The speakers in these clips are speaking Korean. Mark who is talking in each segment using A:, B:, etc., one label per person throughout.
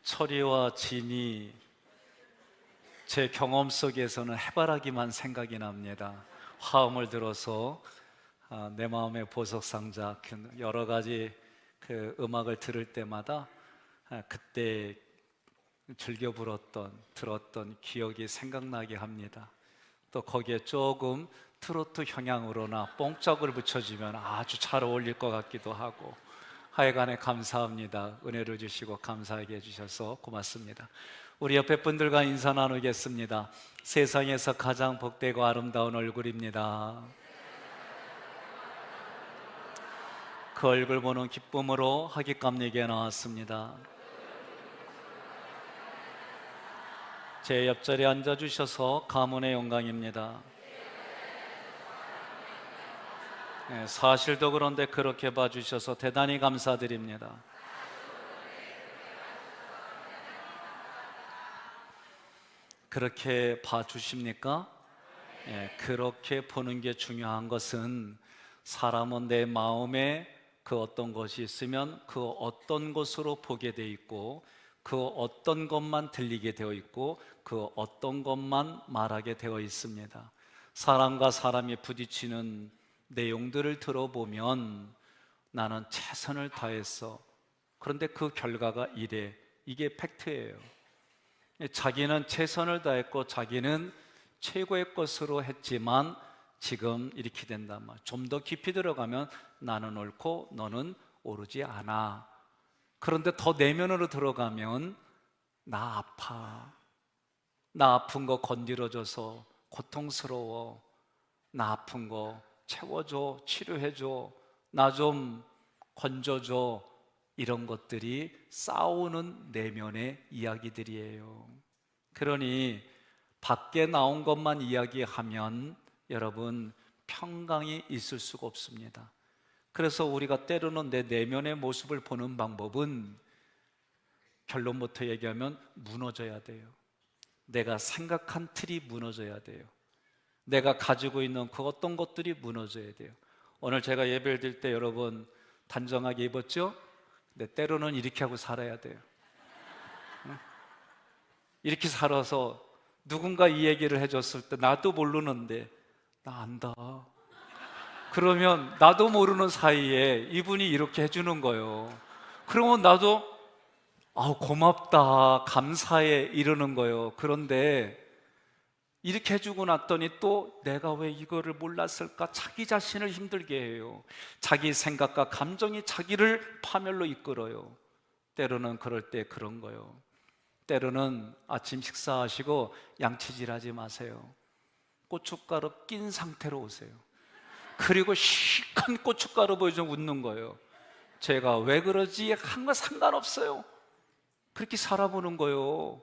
A: 철이와 진이 제 경험 속에서는 해바라기만 생각이 납니다. 화음을 들어서 내 마음의 보석상자 여러 가지 그 음악을 들을 때마다 그때 즐겨 들었던 기억이 생각나게 합니다. 또 거기에 조금 트로트 형향으로나 뽕짝을 붙여주면 아주 잘 어울릴 것 같기도 하고, 하여간에 감사합니다. 은혜를 주시고 감사하게 해주셔서 고맙습니다. 우리 옆에 분들과 인사 나누겠습니다. 세상에서 가장 복되고 아름다운 얼굴입니다. 그 얼굴 보는 기쁨으로 하객감리게 나왔습니다. 제 옆자리에 앉아주셔서 가문의 영광입니다. 사실도 그런데 그렇게 봐주셔서 대단히 감사드립니다. 그렇게 봐주십니까? 그렇게 보는 게 중요한 것은, 사람은 내 마음에 그 어떤 것이 있으면 그 어떤 것으로 보게 돼 있고, 그 어떤 것만 들리게 되어 있고, 그 어떤 것만 말하게 되어 있습니다. 사람과 사람이 부딪히는 내용들을 들어보면 나는 최선을 다했어, 그런데 그 결과가 이래, 이게 팩트예요. 자기는 최선을 다했고 자기는 최고의 것으로 했지만 지금 이렇게 된단 말이야. 좀 더 깊이 들어가면 나는 옳고 너는 옳지 않아. 그런데 더 내면으로 들어가면 나 아파, 나 아픈 거 건드려줘서 고통스러워, 나 아픈 거 채워줘, 치료해줘, 나 좀 건져줘, 이런 것들이 싸우는 내면의 이야기들이에요. 그러니 밖에 나온 것만 이야기하면 여러분 평강이 있을 수가 없습니다. 그래서 우리가 때로는 내 내면의 모습을 보는 방법은, 결론부터 얘기하면 무너져야 돼요. 내가 생각한 틀이 무너져야 돼요. 내가 가지고 있는 그 어떤 것들이 무너져야 돼요. 오늘 제가 예배를 드릴 때 여러분 단정하게 입었죠? 근데 때로는 이렇게 하고 살아야 돼요. 이렇게 살아서 누군가 이 얘기를 해줬을 때 나도 모르는데 나 안다, 그러면 나도 모르는 사이에 이분이 이렇게 해주는 거예요. 그러면 나도 고맙다, 감사해, 이러는 거예요. 그런데 이렇게 해주고 났더니 또 내가 왜 이거를 몰랐을까, 자기 자신을 힘들게 해요. 자기 생각과 감정이 자기를 파멸로 이끌어요. 때로는 그럴 때 그런 거예요. 때로는 아침 식사하시고 양치질하지 마세요. 고춧가루 낀 상태로 오세요. 그리고 시큰 고춧가루 보여주면 웃는 거예요. 제가 왜 그러지 한 거 상관없어요. 그렇게 살아보는 거예요.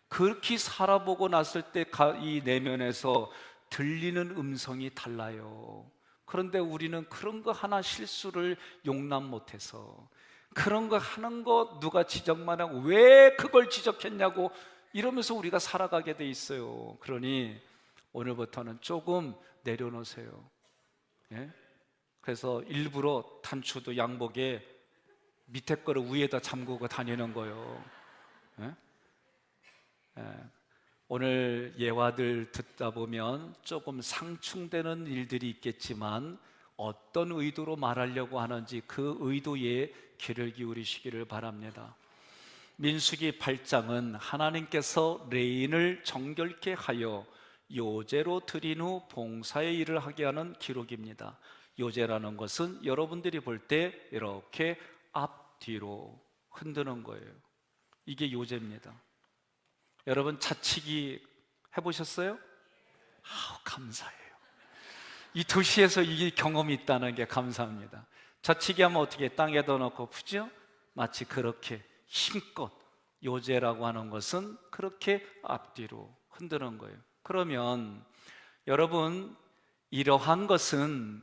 A: 그렇게 살아보고 났을 때 이 내면에서 들리는 음성이 달라요. 그런데 우리는 그런 거 하나 실수를 용납 못해서, 그런 거 하는 거 누가 지적만 하고 왜 그걸 지적했냐고 이러면서 우리가 살아가게 돼 있어요. 그러니 오늘부터는 조금 내려놓으세요. 그래서 일부러 단추도 양복에 밑에 거를 위에다 잠그고 다니는 거예요. 오늘 예화들 듣다 보면 조금 상충되는 일들이 있겠지만 어떤 의도로 말하려고 하는지 그 의도에 귀를 기울이시기를 바랍니다. 민수기 8장은 하나님께서 레인을 정결케 하여 요제로 드린 후 봉사의 일을 하게 하는 기록입니다. 요제라는 것은 여러분들이 볼 때 이렇게 앞뒤로 흔드는 거예요. 이게 요제입니다. 여러분 자치기 해보셨어요? 감사해요. 이 도시에서 이 경험이 있다는 게 감사합니다. 자치기 하면 어떻게 땅에다 넣고 푸죠? 마치 그렇게 힘껏, 요제라고 하는 것은 그렇게 앞뒤로 흔드는 거예요. 그러면 여러분, 이러한 것은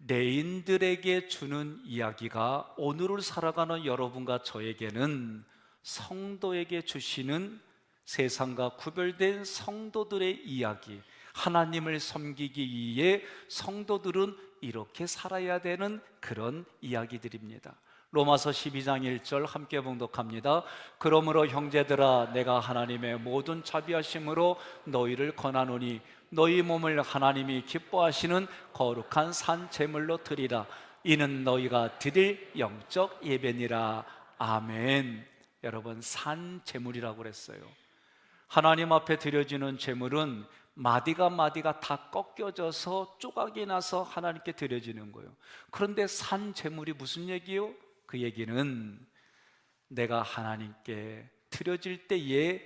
A: 레인들에게 주는 이야기가 오늘을 살아가는 여러분과 저에게는 성도에게 주시는 세상과 구별된 성도들의 이야기, 하나님을 섬기기 위해 성도들은 이렇게 살아야 되는 그런 이야기들입니다. 로마서 12장 1절 함께 봉독합니다. 그러므로 형제들아 내가 하나님의 모든 자비하심으로 너희를 권하노니 너희 몸을 하나님이 기뻐하시는 거룩한 산 제물로 드리라. 이는 너희가 드릴 영적 예배니라. 아멘. 여러분, 산 제물이라고 그랬어요. 하나님 앞에 드려지는 제물은 마디가 다 꺾여져서 조각이 나서 하나님께 드려지는 거예요. 그런데 산 제물이 무슨 얘기예요? 그 얘기는 내가 하나님께 드려질 때에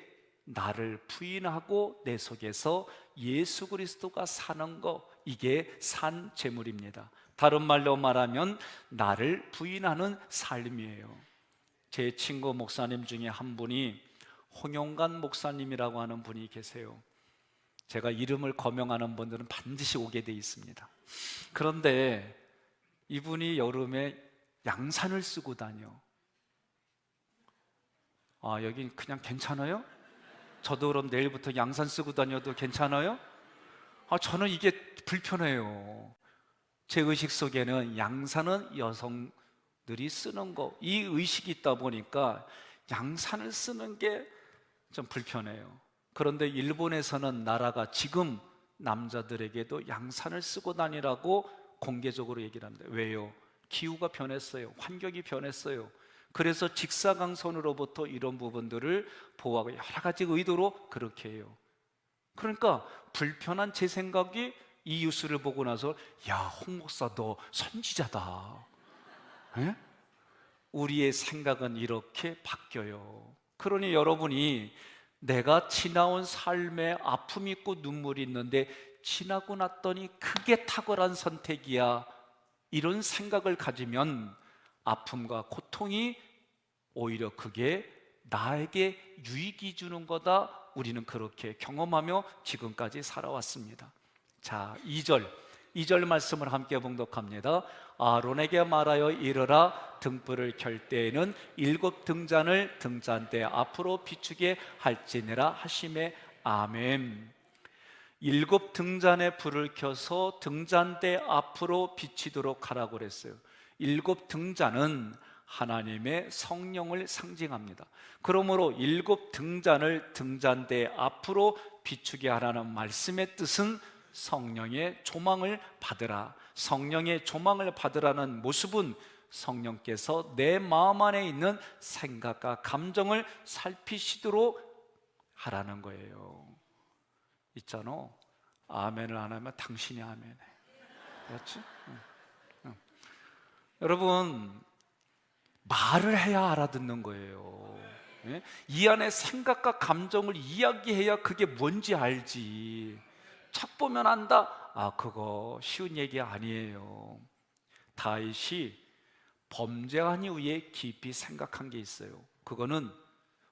A: 나를 부인하고 내 속에서 예수 그리스도가 사는 거, 이게 산 제물입니다. 다른 말로 말하면 나를 부인하는 삶이에요. 제 친구 목사님 중에 한 분이 홍용관 목사님이라고 하는 분이 계세요. 제가 이름을 거명하는 분들은 반드시 오게 돼 있습니다. 그런데 이분이 여름에 양산을 쓰고 다녀. 여긴 그냥 괜찮아요? 저도 그럼 내일부터 양산 쓰고 다녀도 괜찮아요? 저는 이게 불편해요. 제 의식 속에는 양산은 여성들이 쓰는 거, 이 의식이 있다 보니까 양산을 쓰는 게 좀 불편해요. 그런데 일본에서는 나라가 지금 남자들에게도 양산을 쓰고 다니라고 공개적으로 얘기를 합니다. 왜요? 기후가 변했어요. 환경이 변했어요. 그래서 직사광선으로부터 이런 부분들을 보호하고 여러 가지 의도로 그렇게 해요. 그러니까 불편한 제 생각이 이 뉴스를 보고 나서, 야, 홍 목사 너 선지자다. 에? 우리의 생각은 이렇게 바뀌어요. 그러니 여러분이 내가 지나온 삶에 아픔이 있고 눈물이 있는데 지나고 났더니 그게 탁월한 선택이야, 이런 생각을 가지면 아픔과 고통이 오히려 그게 나에게 유익이 주는 거다. 우리는 그렇게 경험하며 지금까지 살아왔습니다. 자, 2절 말씀을 함께 봉독합니다. 아론에게 말하여 이르라. 등불을 켤 때에는 7 등잔을 등잔대 앞으로 비추게 할지니라 하시매. 아멘. 7 등잔에 불을 켜서 등잔대 앞으로 비치도록 하라고 그랬어요. 7 등잔은 하나님의 성령을 상징합니다. 그러므로 7 등잔을 등잔대 앞으로 비추게 하라는 말씀의 뜻은 성령의 조망을 받으라. 성령의 조망을 받으라는 모습은 성령께서 내 마음 안에 있는 생각과 감정을 살피시도록 하라는 거예요. 있잖아, 아멘을 안 하면 당신이 아멘해. 그렇지? 응. 여러분, 말을 해야 알아듣는 거예요. 예? 이 안에 생각과 감정을 이야기해야 그게 뭔지 알지. 책 보면 안다? 그거 쉬운 얘기 아니에요. 다윗이 범죄한 이후에 깊이 생각한 게 있어요. 그거는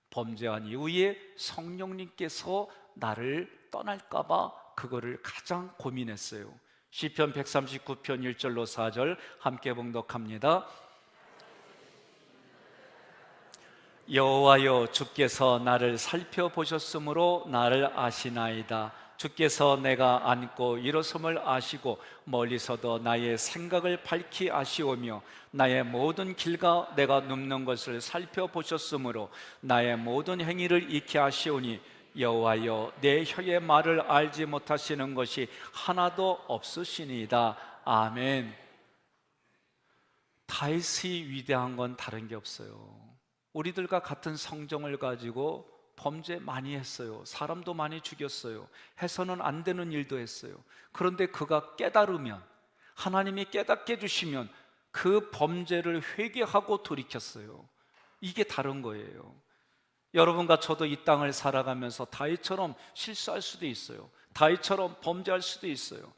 A: 범죄한 이후에 성령님께서 나를 떠날까 봐 그거를 가장 고민했어요. 시편 139편 1절로 4절 함께 봉독합니다. 여호와여, 주께서 나를 살펴보셨으므로 나를 아시나이다. 주께서 내가 앉고 일어섬을 아시고 멀리서도 나의 생각을 밝히 아시오며 나의 모든 길과 내가 눕는 것을 살펴보셨으므로 나의 모든 행위를 익히 아시오니 여호와여, 내 혀의 말을 알지 못하시는 것이 하나도 없으시니이다. 아멘. 다윗이 위대한 건 다른 게 없어요. 우리들과 같은 성정을 가지고 범죄 많이 했어요. 사람도 많이 죽였어요. 해서는 안 되는 일도 했어요. 그런데 그가 깨달으면, 하나님이 깨닫게 해주시면 그 범죄를 회개하고 돌이켰어요. 이게 다른 거예요. 여러분과 저도 이 땅을 살아가면서 다윗처럼 실수할 수도 있어요. 다윗처럼 범죄할 수도 있어요.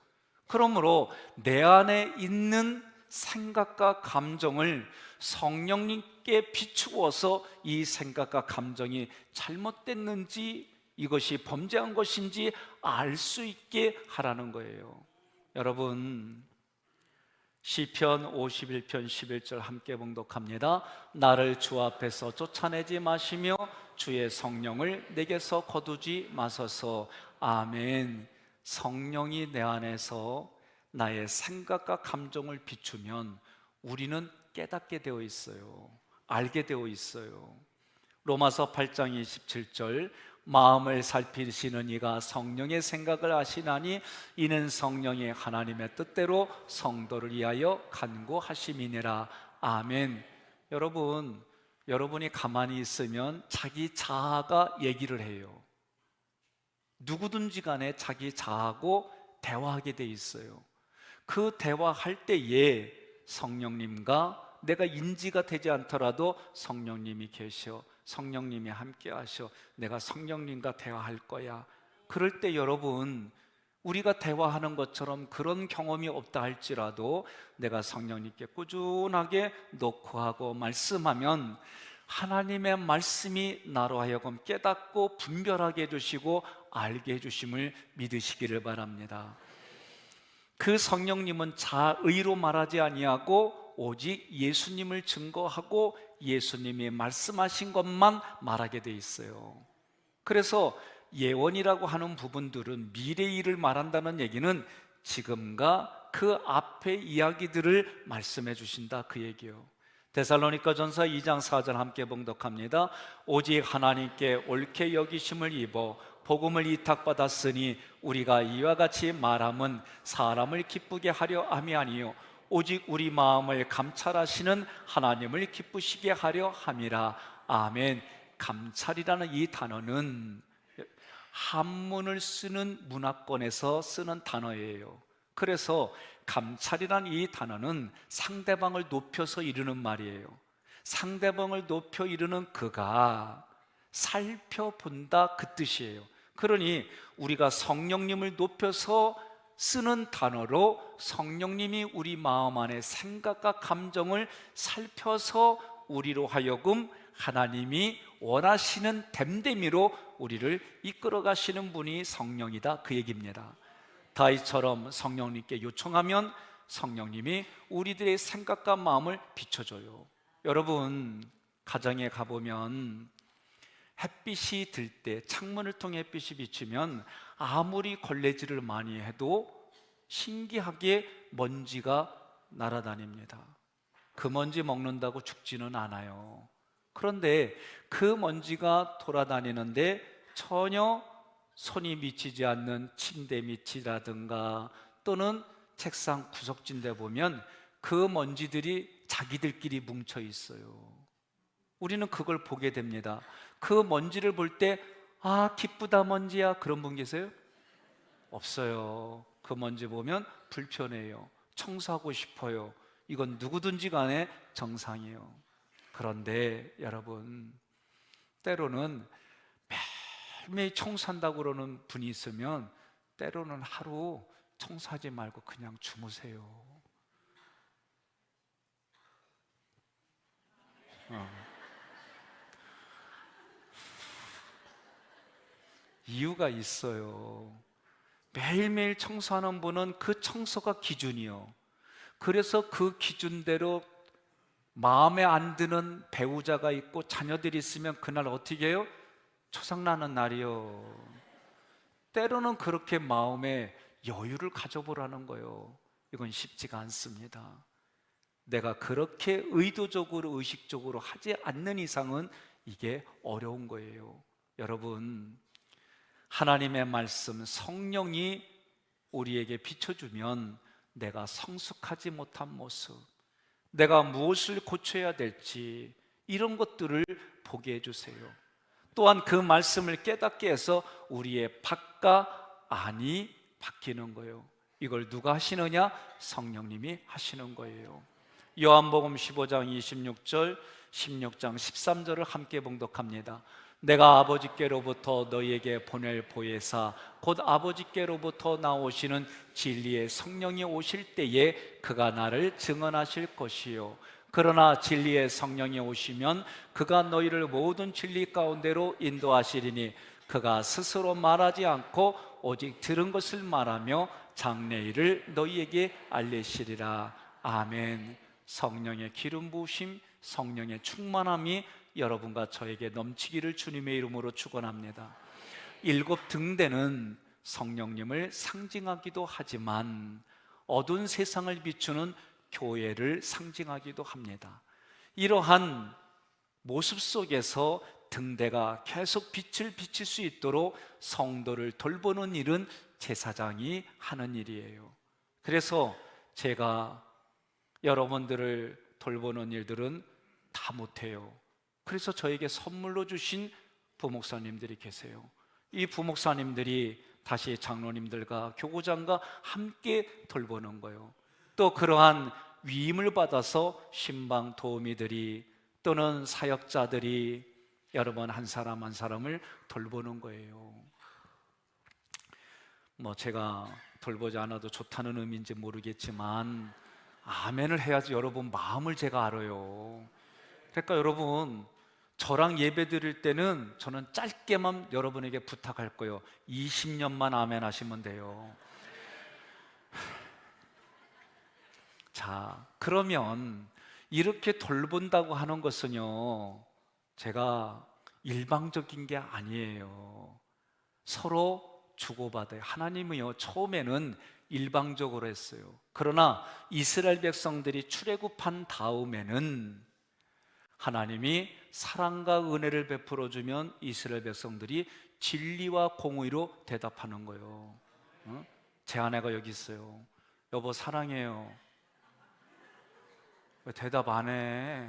A: 그러므로 내 안에 있는 생각과 감정을 성령님께 비추어서 이 생각과 감정이 잘못됐는지, 이것이 범죄한 것인지 알 수 있게 하라는 거예요. 여러분, 시편 51편 11절 함께 봉독합니다. 나를 주 앞에서 쫓아내지 마시며 주의 성령을 내게서 거두지 마소서. 아멘. 성령이 내 안에서 나의 생각과 감정을 비추면 우리는 깨닫게 되어 있어요. 알게 되어 있어요. 로마서 8장 27절, 마음을 살피시는 이가 성령의 생각을 아시나니 이는 성령이 하나님의 뜻대로 성도를 위하여 간구하심이니라. 아멘. 여러분, 여러분이 가만히 있으면 자기 자아가 얘기를 해요. 누구든지 간에 자기 자아하고 대화하게 돼 있어요. 그 대화할 때에 성령님과 내가 인지가 되지 않더라도 성령님이 계셔, 성령님이 함께 하셔, 내가 성령님과 대화할 거야. 그럴 때 여러분, 우리가 대화하는 것처럼 그런 경험이 없다 할지라도 내가 성령님께 꾸준하게 녹화하고 말씀하면 하나님의 말씀이 나로 하여금 깨닫고 분별하게 해주시고 알게 해주심을 믿으시기를 바랍니다. 그 성령님은 자의로 말하지 아니하고 오직 예수님을 증거하고 예수님이 말씀하신 것만 말하게 돼 있어요. 그래서 예언이라고 하는 부분들은 미래의 일을 말한다는 얘기는 지금과 그 앞의 이야기들을 말씀해 주신다, 그 얘기예요. 데살로니가전서 2장 4절 함께 봉독합니다. 오직 하나님께 옳게 여기심을 입어 복음을 위탁받았으니 우리가 이와 같이 말함은 사람을 기쁘게 하려 함이 아니요 오직 우리 마음을 감찰하시는 하나님을 기쁘시게 하려 함이라. 아멘. 감찰이라는 이 단어는 한문을 쓰는 문화권에서 쓰는 단어예요. 그래서 감찰이라는 이 단어는 상대방을 높여서 이르는 말이에요. 상대방을 높여 이르는 그가 살펴본다, 그 뜻이에요. 그러니 우리가 성령님을 높여서 쓰는 단어로 성령님이 우리 마음 안에 생각과 감정을 살펴서 우리로 하여금 하나님이 원하시는 됨됨이로 우리를 이끌어 가시는 분이 성령이다, 그 얘기입니다. 다윗처럼 성령님께 요청하면 성령님이 우리들의 생각과 마음을 비춰줘요. 여러분, 가정에 가보면 햇빛이 들 때 창문을 통해 햇빛이 비치면 아무리 걸레질을 많이 해도 신기하게 먼지가 날아다닙니다. 그 먼지 먹는다고 죽지는 않아요. 그런데 그 먼지가 돌아다니는데 전혀 손이 미치지 않는 침대 밑이라든가 또는 책상 구석진데 보면 그 먼지들이 자기들끼리 뭉쳐 있어요. 우리는 그걸 보게 됩니다. 그 먼지를 볼 때 아, 기쁘다 먼지야, 그런 분 계세요? 없어요. 그 먼지 보면 불편해요. 청소하고 싶어요. 이건 누구든지 간에 정상이에요. 그런데 여러분, 때로는 매일매일 청소한다고 그러는 분이 있으면 때로는 하루 청소하지 말고 그냥 주무세요. 이유가 있어요. 매일매일 청소하는 분은 그 청소가 기준이요. 그래서 그 기준대로 마음에 안 드는 배우자가 있고 자녀들이 있으면 그날 어떻게 해요? 초상나는 날이요. 때로는 그렇게 마음에 여유를 가져보라는 거예요. 이건 쉽지가 않습니다. 내가 그렇게 의도적으로 의식적으로 하지 않는 이상은 이게 어려운 거예요. 여러분, 하나님의 말씀, 성령이 우리에게 비춰주면 내가 성숙하지 못한 모습, 내가 무엇을 고쳐야 될지 이런 것들을 보게 해주세요. 또한 그 말씀을 깨닫게 해서 우리의 밖과 안이 바뀌는 거예요. 이걸 누가 하시느냐? 성령님이 하시는 거예요. 요한복음 15장 26절, 16장 13절을 함께 봉독합니다. 내가 아버지께로부터 너희에게 보낼 보혜사 곧 아버지께로부터 나오시는 진리의 성령이 오실 때에 그가 나를 증언하실 것이요 그러나 진리의 성령이 오시면 그가 너희를 모든 진리 가운데로 인도하시리니 그가 스스로 말하지 않고 오직 들은 것을 말하며 장래일을 너희에게 알리시리라. 아멘. 성령의 기름 부으심, 성령의 충만함이 여러분과 저에게 넘치기를 주님의 이름으로 축원합니다. 7 등대는 성령님을 상징하기도 하지만 어두운 세상을 비추는 교회를 상징하기도 합니다. 이러한 모습 속에서 등대가 계속 빛을 비칠 수 있도록 성도를 돌보는 일은 제사장이 하는 일이에요. 그래서 제가 여러분들을 돌보는 일들은 다 못해요. 그래서 저에게 선물로 주신 부목사님들이 계세요. 이 부목사님들이 다시 장로님들과 교구장과 함께 돌보는 거예요. 또 그러한 위임을 받아서 신방 도우미들이 또는 사역자들이 여러분 한 사람 한 사람을 돌보는 거예요. 제가 돌보지 않아도 좋다는 의미인지 모르겠지만 아멘을 해야지 여러분 마음을 제가 알아요. 그러니까 여러분 저랑 예배 드릴 때는 저는 짧게만 여러분에게 부탁할 거예요. 20년만 아멘 하시면 돼요. 자, 그러면 이렇게 돌본다고 하는 것은요, 제가 일방적인 게 아니에요. 서로 주고받아요. 하나님이요, 처음에는 일방적으로 했어요. 그러나 이스라엘 백성들이 출애굽한 다음에는 하나님이 사랑과 은혜를 베풀어 주면 이스라엘 백성들이 진리와 공의로 대답하는 거예요. 제 아내가 여기 있어요. 여보 사랑해요. 왜 대답 안 해?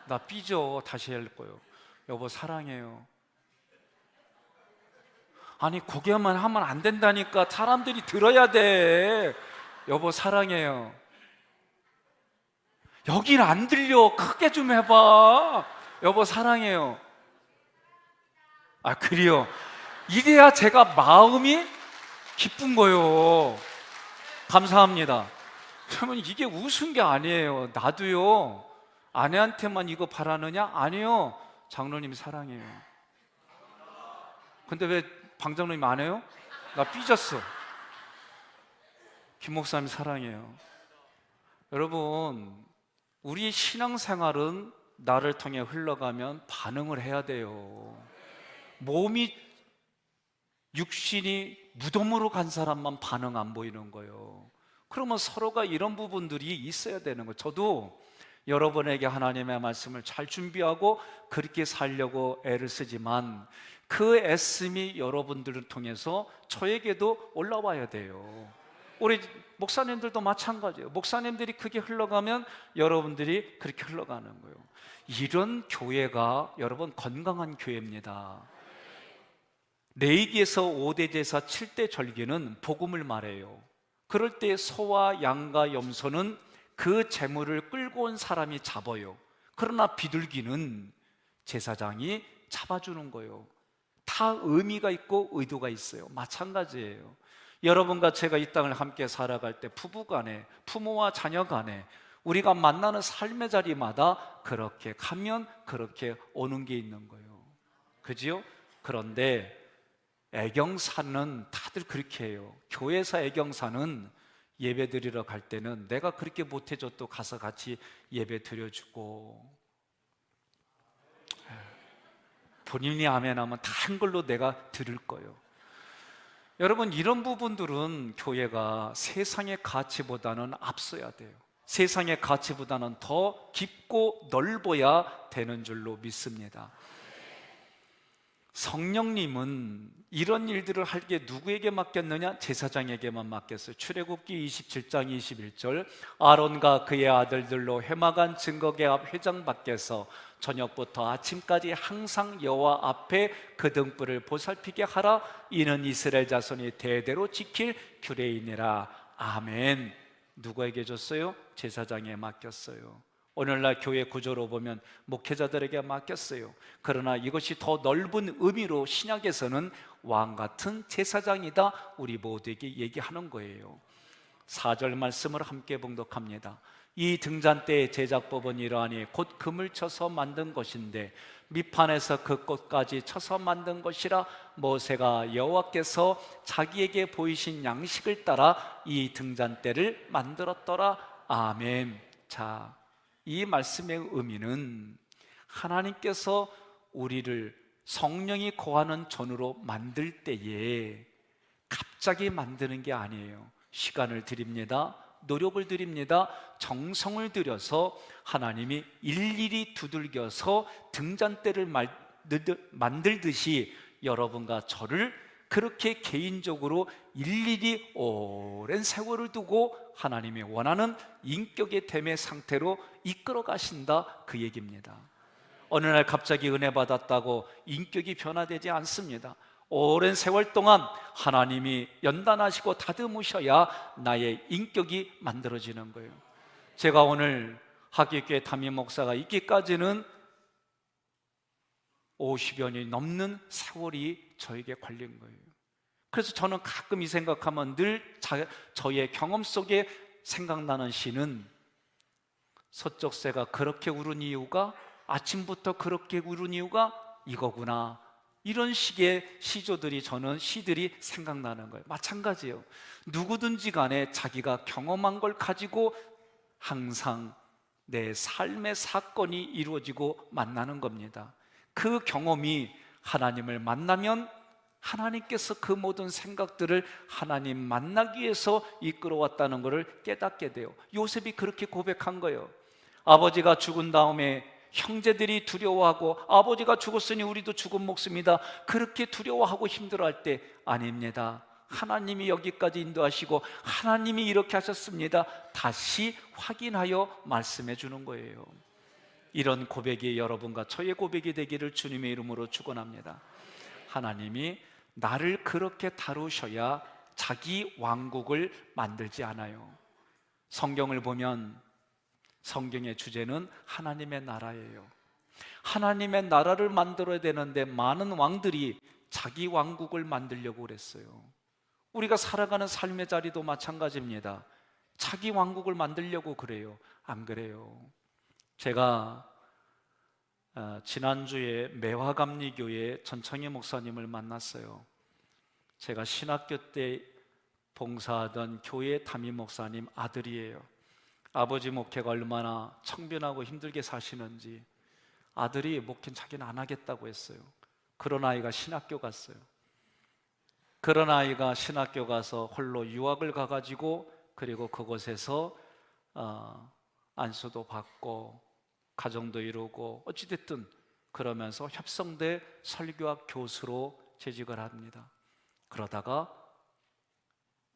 A: 나 삐져. 다시 할 거예요. 여보 사랑해요. 아니 고개만 하면 안 된다니까. 사람들이 들어야 돼. 여보 사랑해요. 여긴 안 들려. 크게 좀 해봐. 여보 사랑해요. 아 그래요. 이래야 제가 마음이 기쁜 거요. 감사합니다. 그러면 이게 웃은 게 아니에요. 나도요 아내한테만 이거 바라느냐? 아니요, 장로님 사랑해요. 근데 왜 방장로님 안 해요? 나 삐졌어. 김 목사님 사랑해요. 여러분 우리 신앙생활은 나를 통해 흘러가면 반응을 해야 돼요. 몸이 육신이 무덤으로 간 사람만 반응 안 보이는 거예요. 그러면 서로가 이런 부분들이 있어야 되는 거예요. 저도 여러분에게 하나님의 말씀을 잘 준비하고 그렇게 살려고 애를 쓰지만 그 애씀이 여러분들을 통해서 저에게도 올라와야 돼요. 우리 목사님들도 마찬가지예요. 목사님들이 그게 흘러가면 여러분들이 그렇게 흘러가는 거예요. 이런 교회가 여러분 건강한 교회입니다. 레위기에서 5대 제사 7대 절기는 복음을 말해요. 그럴 때 소와 양과 염소는 그 재물을 끌고 온 사람이 잡아요. 그러나 비둘기는 제사장이 잡아주는 거예요. 다 의미가 있고 의도가 있어요. 마찬가지예요. 여러분과 제가 이 땅을 함께 살아갈 때 부부간에, 부모와 자녀간에 우리가 만나는 삶의 자리마다 그렇게 가면 그렇게 오는 게 있는 거예요. 그지요? 그런데 애경사는 다들 그렇게 해요. 교회에서 애경사는 예배 드리러 갈 때는 내가 그렇게 못해줘도 가서 같이 예배 드려주고, 본인이 아멘하면 다 한글로 내가 들을 거예요. 여러분 이런 부분들은 교회가 세상의 가치보다는 앞서야 돼요. 세상의 가치보다는 더 깊고 넓어야 되는 줄로 믿습니다. 성령님은 이런 일들을 할 게 누구에게 맡겼느냐? 제사장에게만 맡겼어요. 출애굽기 27장 21절 아론과 그의 아들들로 회막안 증거궤 앞 회장 밖에서 저녁부터 아침까지 항상 여호와 앞에 그 등불을 보살피게 하라. 이는 이스라엘 자손이 대대로 지킬 규례이니라. 아멘. 누구에게 줬어요? 제사장에 맡겼어요. 오늘날 교회 구조로 보면 목회자들에게 맡겼어요. 그러나 이것이 더 넓은 의미로 신약에서는 왕같은 제사장이다 우리 모두에게 얘기하는 거예요. 4절 말씀을 함께 봉독합니다. 이 등잔대의 제작법은 이러하니 곧 금을 쳐서 만든 것인데 밑판에서 그 끝까지 쳐서 만든 것이라. 모세가 여호와께서 자기에게 보이신 양식을 따라 이 등잔대를 만들었더라. 아멘. 자, 이 말씀의 의미는 하나님께서 우리를 성령이 거하는 전으로 만들 때에 갑자기 만드는 게 아니에요. 시간을 드립니다. 노력을 들입니다. 정성을 들여서 하나님이 일일이 두들겨서 등잔대를 만들듯이 여러분과 저를 그렇게 개인적으로 일일이 오랜 세월을 두고 하나님이 원하는 인격의 됨의 상태로 이끌어 가신다, 그 얘기입니다. 어느 날 갑자기 은혜 받았다고 인격이 변화되지 않습니다. 오랜 세월 동안 하나님이 연단하시고 다듬으셔야 나의 인격이 만들어지는 거예요. 제가 오늘 하객교회 담임 목사가 있기까지는 50여 년이 넘는 세월이 저에게 걸린 거예요. 그래서 저는 가끔 이 생각하면 늘 저의 경험 속에 생각나는 시는, 서쪽새가 그렇게 울은 이유가, 아침부터 그렇게 울은 이유가 이거구나, 이런 식의 시들이 생각나는 거예요. 마찬가지예요. 누구든지 간에 자기가 경험한 걸 가지고 항상 내 삶의 사건이 이루어지고 만나는 겁니다. 그 경험이 하나님을 만나면 하나님께서 그 모든 생각들을 하나님 만나기 위해서 이끌어왔다는 것을 깨닫게 돼요. 요셉이 그렇게 고백한 거예요. 아버지가 죽은 다음에 형제들이 두려워하고, 아버지가 죽었으니 우리도 죽은 목숨이다, 그렇게 두려워하고 힘들어할 때, 아닙니다, 하나님이 여기까지 인도하시고 하나님이 이렇게 하셨습니다, 다시 확인하여 말씀해 주는 거예요. 이런 고백이 여러분과 저의 고백이 되기를 주님의 이름으로 축원합니다. 하나님이 나를 그렇게 다루셔야 자기 왕국을 만들지 않아요. 성경을 보면 성경의 주제는 하나님의 나라예요. 하나님의 나라를 만들어야 되는데 많은 왕들이 자기 왕국을 만들려고 그랬어요. 우리가 살아가는 삶의 자리도 마찬가지입니다. 자기 왕국을 만들려고 그래요. 안 그래요? 제가 지난주에 매화감리교회 전창희 목사님을 만났어요. 제가 신학교 때 봉사하던 교회 담임 목사님 아들이에요. 아버지 목회가 얼마나 청변하고 힘들게 사시는지, 아들이 목회는 자기는 안 하겠다고 했어요. 그런 아이가 신학교 갔어요. 그런 아이가 신학교 가서 홀로 유학을 가가지고, 그리고 그곳에서 안수도 받고 가정도 이루고 어찌됐든 그러면서 협성대 설교학 교수로 재직을 합니다. 그러다가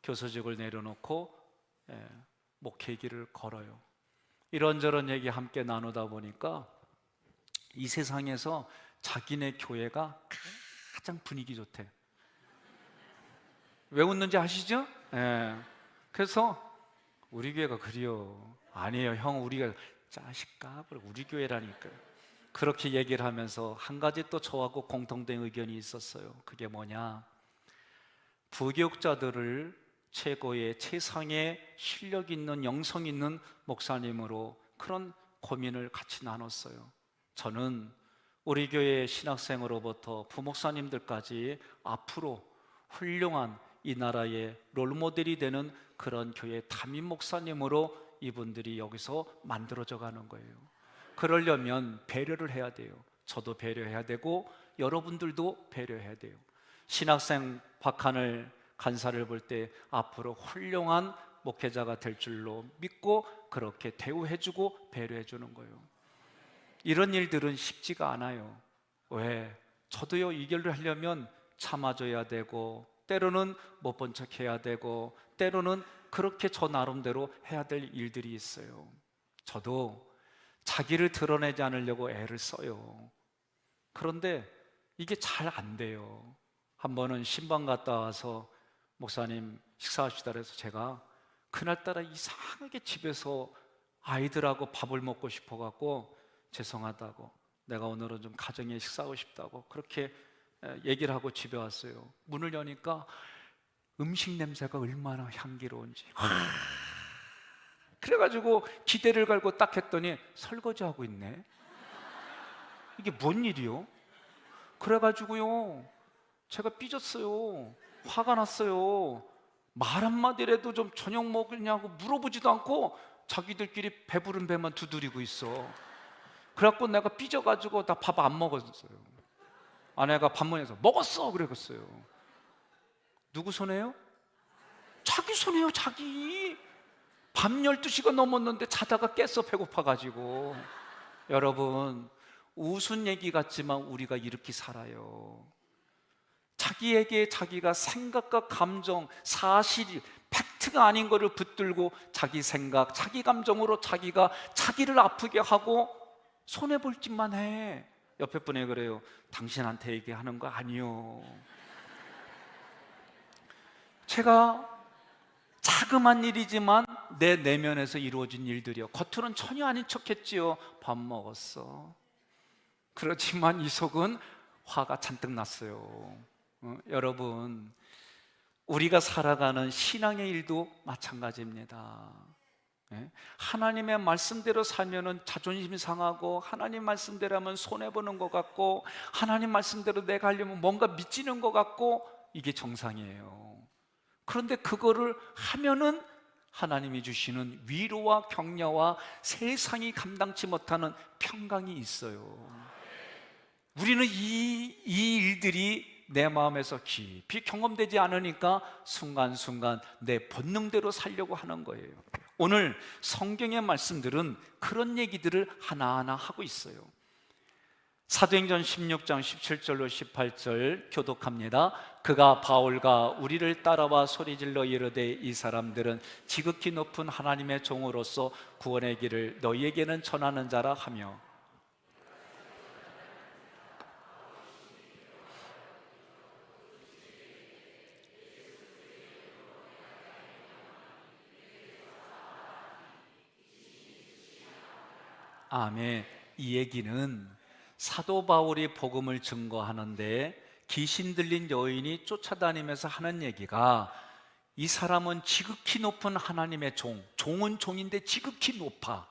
A: 교수직을 내려놓고 목회 길을 걸어요. 이런저런 얘기 함께 나누다 보니까 이 세상에서 자기네 교회가 가장 분위기 좋대. 왜 웃는지 아시죠? 그래서 우리 교회가 그래요. 아니에요 형, 우리가 자식까 우리 교회라니까요. 그렇게 얘기를 하면서 한 가지 또 저하고 공통된 의견이 있었어요. 그게 뭐냐, 부교육자들을 최고의 최상의 실력 있는 영성 있는 목사님으로 그런 고민을 같이 나눴어요. 저는 우리 교회 신학생으로부터 부목사님들까지 앞으로 훌륭한 이 나라의 롤모델이 되는 그런 교회 담임 목사님으로 이분들이 여기서 만들어져 가는 거예요. 그러려면 배려를 해야 돼요. 저도 배려해야 되고 여러분들도 배려해야 돼요. 신학생 박한을 간사를 볼 때 앞으로 훌륭한 목회자가 될 줄로 믿고 그렇게 대우해주고 배려해주는 거예요. 이런 일들은 쉽지가 않아요. 왜? 저도요, 이 일을 하려면 참아줘야 되고, 때로는 못 본 척 해야 되고, 때로는 그렇게 저 나름대로 해야 될 일들이 있어요. 저도 자기를 드러내지 않으려고 애를 써요. 그런데 이게 잘 안 돼요. 한 번은 신방 갔다 와서 목사님 식사합시다 그래서 제가 그날따라 이상하게 집에서 아이들하고 밥을 먹고 싶어갖고 죄송하다고, 내가 오늘은 좀 가정에 식사하고 싶다고 그렇게 얘기를 하고 집에 왔어요. 문을 여니까 음식 냄새가 얼마나 향기로운지, 그래가지고 기대를 걸고 딱 했더니 설거지하고 있네. 이게 뭔 일이요? 그래가지고요 제가 삐졌어요. 화가 났어요. 말 한마디라도 좀 저녁 먹으냐고 물어보지도 않고 자기들끼리 배부른 배만 두드리고 있어. 그래갖고 내가 삐져가지고 나 밥 안 먹었어요. 아내가 반문해서 먹었어 그랬어요. 누구 손해요? 자기 손해요, 자기. 밤 12시가 넘었는데 자다가 깼어, 배고파가지고. 여러분, 우스운 얘기 같지만 우리가 이렇게 살아요. 자기에게 자기가 생각과 감정, 사실이 팩트가 아닌 거를 붙들고 자기 생각, 자기 감정으로 자기가 자기를 아프게 하고 손해볼 짓만 해. 옆에 분에 그래요. 당신한테 얘기하는 거 아니요. 제가 자그만 일이지만 내 내면에서 이루어진 일들이요. 겉으로는 전혀 아닌 척했지요. 밥 먹었어. 그렇지만 이 속은 화가 잔뜩 났어요. 여러분, 우리가 살아가는 신앙의 일도 마찬가지입니다. 예? 하나님의 말씀대로 살면은 자존심이 상하고, 하나님 말씀대로 하면 손해보는 것 같고, 하나님 말씀대로 내가 하려면 뭔가 미치는 것 같고, 이게 정상이에요. 그런데 그거를 하면은 하나님이 주시는 위로와 격려와 세상이 감당치 못하는 평강이 있어요. 우리는 이 일들이 내 마음에서 깊이 경험되지 않으니까 순간순간 내 본능대로 살려고 하는 거예요. 오늘 성경의 말씀들은 그런 얘기들을 하나하나 하고 있어요. 사도행전 16장 17절로 18절 교독합니다. 그가 바울과 우리를 따라와 소리질러 이르되 이 사람들은 지극히 높은 하나님의 종으로서 구원의 길을 너희에게는 전하는 자라 하며, 아멘. 이 얘기는 사도 바울이 복음을 증거하는데 귀신 들린 여인이 쫓아다니면서 하는 얘기가, 이 사람은 지극히 높은 하나님의 종은 종인데 지극히 높아.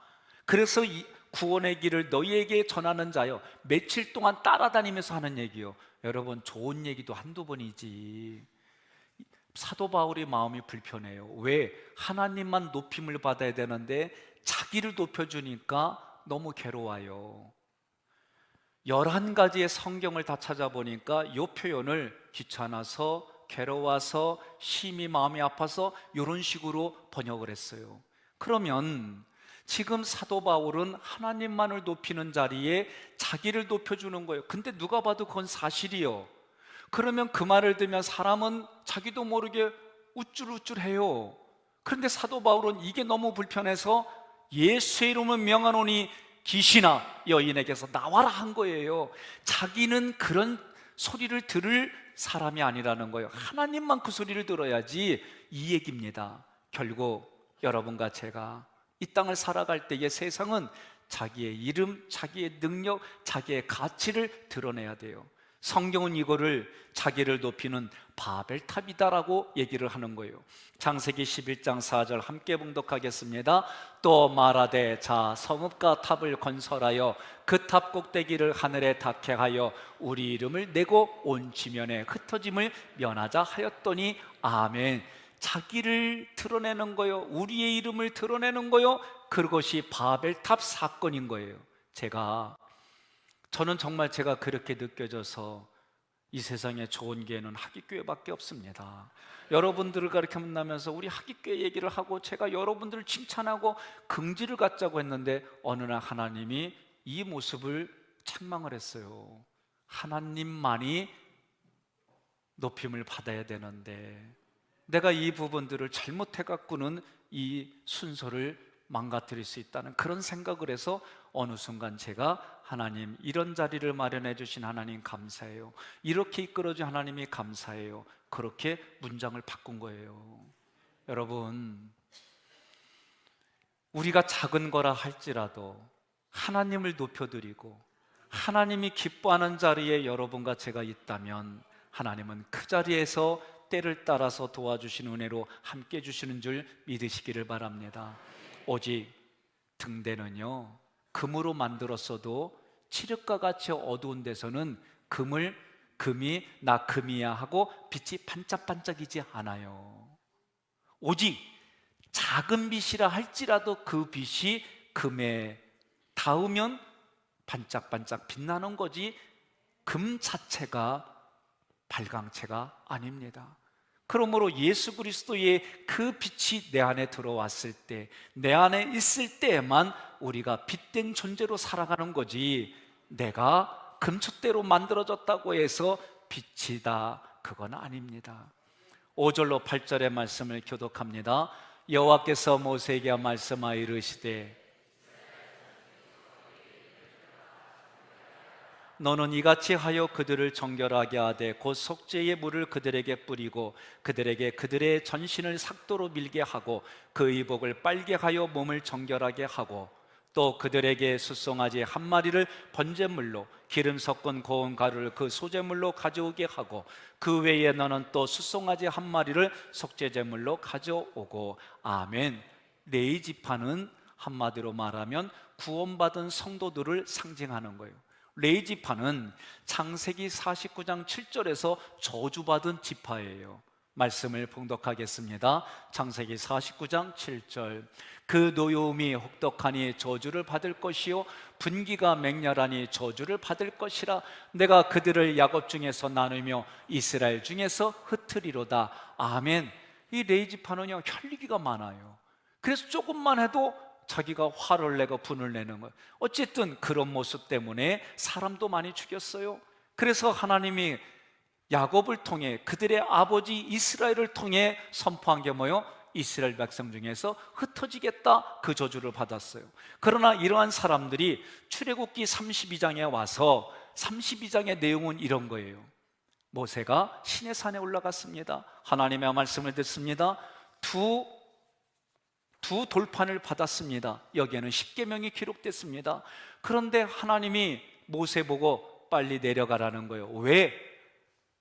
A: 그래서 이 구원의 길을 너희에게 전하는 자여. 며칠 동안 따라다니면서 하는 얘기요. 여러분, 좋은 얘기도 한두 번이지. 사도 바울이 마음이 불편해요. 왜? 하나님만 높임을 받아야 되는데 자기를 높여주니까 너무 괴로워요. 11가지의 성경을 다 찾아보니까 이 표현을 귀찮아서, 괴로워서, 심히 마음이 아파서 이런 식으로 번역을 했어요. 그러면 지금 사도 바울은 하나님만을 높이는 자리에 자기를 높여주는 거예요. 근데 누가 봐도 그건 사실이요. 그러면 그 말을 들으면 사람은 자기도 모르게 우쭐우쭐해요. 그런데 사도 바울은 이게 너무 불편해서 예수의 이름을 명하노니 귀신아 여인에게서 나와라 한 거예요. 자기는 그런 소리를 들을 사람이 아니라는 거예요. 하나님만 그 소리를 들어야지, 이 얘기입니다. 결국 여러분과 제가 이 땅을 살아갈 때의 세상은 자기의 이름, 자기의 능력, 자기의 가치를 드러내야 돼요. 성경은 이거를 자기를 높이는 바벨탑이다라고 얘기를 하는 거예요. 창세기 11장 4절 함께 봉독하겠습니다. 또 말하되 자 성읍과 탑을 건설하여 그 탑 꼭대기를 하늘에 닿게 하여 우리 이름을 내고 온 지면에 흩어짐을 면하자 하였더니 아멘. 자기를 드러내는 거요, 우리의 이름을 드러내는 거요, 그것이 바벨탑 사건인 거예요. 저는 정말 제가 그렇게 느껴져서 이 세상에 좋은 교회는 하기교회밖에 없습니다. 여러분들을 가르쳐 만나면서 우리 하기교회 얘기를 하고 제가 여러분들을 칭찬하고 긍지를 갖자고 했는데 어느 날 하나님이 이 모습을 책망을 했어요. 하나님만이 높임을 받아야 되는데 내가 이 부분들을 잘못해갖고는 이 순서를 망가뜨릴 수 있다는 그런 생각을 해서 어느 순간 제가 하나님, 이런 자리를 마련해 주신 하나님 감사해요, 이렇게 이끌어준 하나님이 감사해요, 그렇게 문장을 바꾼 거예요. 여러분, 우리가 작은 거라 할지라도 하나님을 높여드리고 하나님이 기뻐하는 자리에 여러분과 제가 있다면 하나님은 그 자리에서 때를 따라서 도와주신 은혜로 함께 해주시는 줄 믿으시기를 바랍니다. 오직 등대는요, 금으로 만들었어도 칠흑과 같이 어두운 데서는 금이 나 금이야 하고 빛이 반짝반짝이지 않아요. 오직 작은 빛이라 할지라도 그 빛이 금에 닿으면 반짝반짝 빛나는 거지 금 자체가 발광체가 아닙니다. 그러므로 예수 그리스도의 그 빛이 내 안에 들어왔을 때, 내 안에 있을 때에만 우리가 빛된 존재로 살아가는 거지, 내가 금초대로 만들어졌다고 해서 빛이다, 그건 아닙니다. 5절로 8절의 말씀을 교독합니다. 여호와께서 모세에게 말씀하여 이르시되 너는 이같이 하여 그들을 정결하게 하되 곧 속죄의 물을 그들에게 뿌리고 그들에게 그들의 전신을 삭도로 밀게 하고 그 의복을 빨게 하여 몸을 정결하게 하고 또 그들에게 숫송아지 한 마리를 번제물로 기름 섞은 고운 가루를 그 소제물로 가져오게 하고 그 외에 너는 또 숫송아지 한 마리를 속죄제물로 가져오고. 아멘. 레위지파는 한마디로 말하면 구원받은 성도들을 상징하는 거예요. 레위지파는 창세기 49장 7절에서 저주받은 지파예요. 말씀을 봉독하겠습니다. 창세기 49장 7절. 그 노여움이 혹독하니 저주를 받을 것이요 분기가 맹렬하니 저주를 받을 것이라. 내가 그들을 야곱 중에서 나누며 이스라엘 중에서 흩으리로다. 아멘. 이 레위지파는요 혈기가 많아요. 그래서 조금만 해도 자기가 화를 내고 분을 내는 거예요. 어쨌든 그런 모습 때문에 사람도 많이 죽였어요. 그래서 하나님이 야곱을 통해 그들의 아버지 이스라엘을 통해 선포한 게 뭐예요? 이스라엘 백성 중에서 흩어지겠다, 그 저주를 받았어요. 그러나 이러한 사람들이 출애굽기 32장에 와서 32장의 내용은 이런 거예요. 모세가 시내산에 올라갔습니다. 하나님의 말씀을 듣습니다. 두 돌판을 받았습니다. 여기에는 십계명이 기록됐습니다. 그런데 하나님이 모세 보고 빨리 내려가라는 거예요. 왜?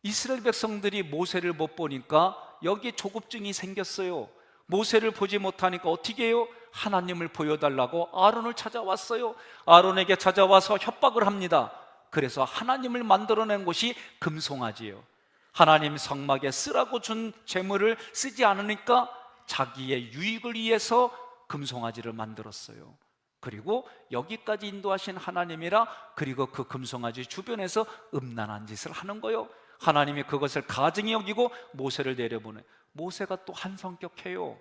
A: 이스라엘 백성들이 모세를 못 보니까 여기에 조급증이 생겼어요. 모세를 보지 못하니까 어떻게 해요? 하나님을 보여달라고 아론을 찾아왔어요. 아론에게 찾아와서 협박을 합니다. 그래서 하나님을 만들어낸 곳이 금송아지예요. 하나님 성막에 쓰라고 준 재물을 쓰지 않으니까 자기의 유익을 위해서 금송아지를 만들었어요. 그리고 여기까지 인도하신 하나님이라, 그리고 그 금송아지 주변에서 음란한 짓을 하는 거예요. 하나님이 그것을 가증히 여기고 모세를 내려보내. 모세가 또 한 성격해요.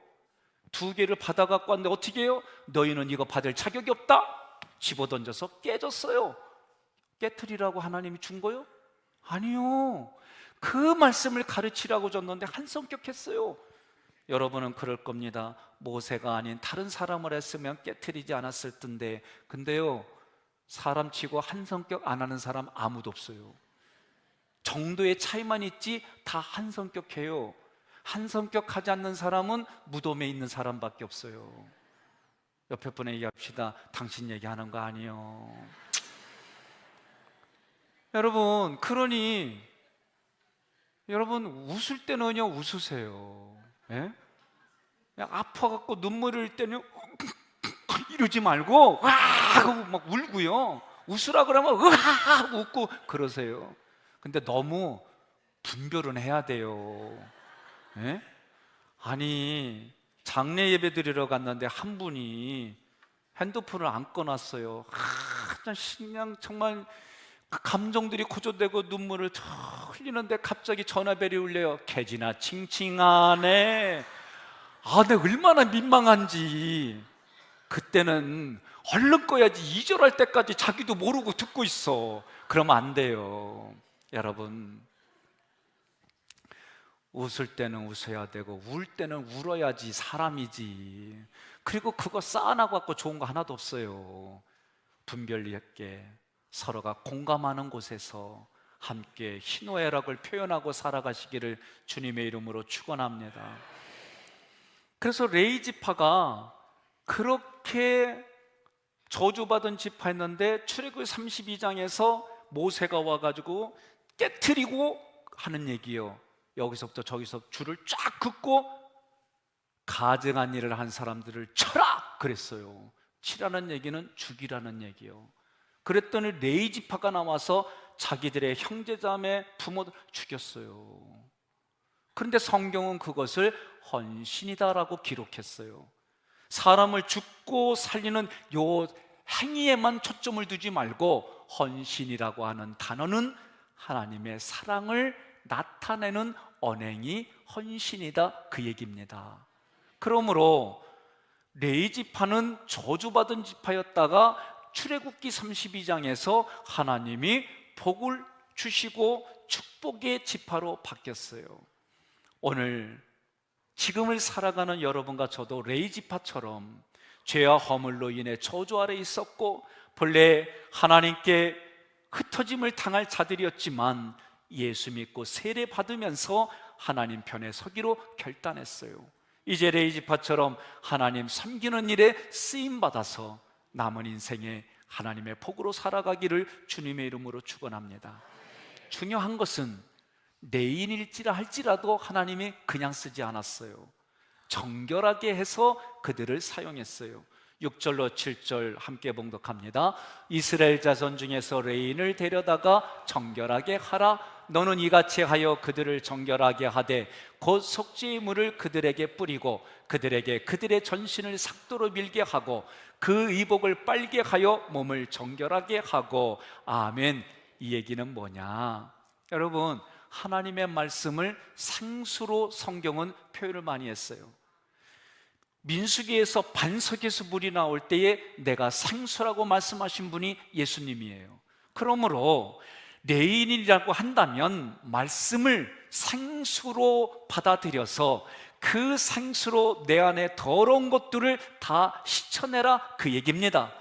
A: 2개를 받아갖고 왔는데 어떻게 해요? 너희는 이거 받을 자격이 없다, 집어던져서 깨졌어요. 깨트리라고 하나님이 준 거요? 아니요. 그 말씀을 가르치라고 줬는데 한 성격했어요. 여러분은 그럴 겁니다. 모세가 아닌 다른 사람을 했으면 깨트리지 않았을 텐데. 근데요, 사람 치고 한 성격 안 하는 사람 아무도 없어요. 정도의 차이만 있지 다 한 성격해요. 한 성격하지 않는 사람은 무덤에 있는 사람밖에 없어요. 옆에 분에 얘기합시다. 당신 얘기하는 거 아니에요. 여러분, 그러니 여러분 웃을 때는요 웃으세요. 예? 아파갖고 눈물을 흘릴 때는 이러지 말고 와 하고 막 울고요. 웃으라 그러면 으아 웃고 그러세요. 근데 너무 분별은 해야 돼요. 예? 아니, 장례 예배 드리러 갔는데 한 분이 핸드폰을 안 꺼놨어요. 그냥 정말 감정들이 고조되고 눈물을 흘리는데 갑자기 전화벨이 울려요. 개지나 칭칭하네. 내가 얼마나 민망한지. 그때는 얼른 꺼야지. 2절 할 때까지 자기도 모르고 듣고 있어. 그러면 안 돼요. 여러분, 웃을 때는 웃어야 되고 울 때는 울어야지 사람이지. 그리고 그거 쌓아나고 갖고 좋은 거 하나도 없어요. 분별 있게 서로가 공감하는 곳에서 함께 희노애락을 표현하고 살아가시기를 주님의 이름으로 축원합니다. 그래서 레위지파가 그렇게 저주받은 지파였는데 출애굽기 32장에서 모세가 와가지고 깨트리고 하는 얘기예요. 여기서부터 저기서 줄을 쫙 긋고 가증한 일을 한 사람들을 쳐라 그랬어요. 치라는 얘기는 죽이라는 얘기예요. 그랬더니 레위지파가 나와서 자기들의 형제자매 부모들 죽였어요. 그런데 성경은 그것을 헌신이다라고 기록했어요. 사람을 죽고 살리는 요 행위에만 초점을 두지 말고 헌신이라고 하는 단어는 하나님의 사랑을 나타내는 언행이 헌신이다, 그 얘기입니다. 그러므로 레위 지파는 저주받은 지파였다가 출애굽기 32장에서 하나님이 복을 주시고 축복의 지파로 바뀌었어요. 오늘 지금을 살아가는 여러분과 저도 레위 지파처럼 죄와 허물로 인해 저주 아래 있었고 본래 하나님께 흩어짐을 당할 자들이었지만 예수 믿고 세례 받으면서 하나님 편에 서기로 결단했어요. 이제 레위 지파처럼 하나님 섬기는 일에 쓰임 받아서 남은 인생에 하나님의 복으로 살아가기를 주님의 이름으로 축원합니다. 중요한 것은 내인일지라 할지라도 하나님이 그냥 쓰지 않았어요. 정결하게 해서 그들을 사용했어요. 6절로 7절 함께 봉독합니다. 이스라엘 자손 중에서 레인을 데려다가 정결하게 하라. 너는 이같이 하여 그들을 정결하게 하되 곧 속죄의 물을 그들에게 뿌리고 그들에게 그들의 전신을 삭도로 밀게 하고 그 의복을 빨게 하여 몸을 정결하게 하고. 아멘. 이 얘기는 뭐냐? 여러분, 하나님의 말씀을 생수로 성경은 표현을 많이 했어요. 민수기에서 반석에서 물이 나올 때에 내가 생수라고 말씀하신 분이 예수님이에요. 그러므로 레인이라고 한다면 말씀을 생수로 받아들여서 그 생수로 내 안에 더러운 것들을 다 씻어내라, 그 얘기입니다.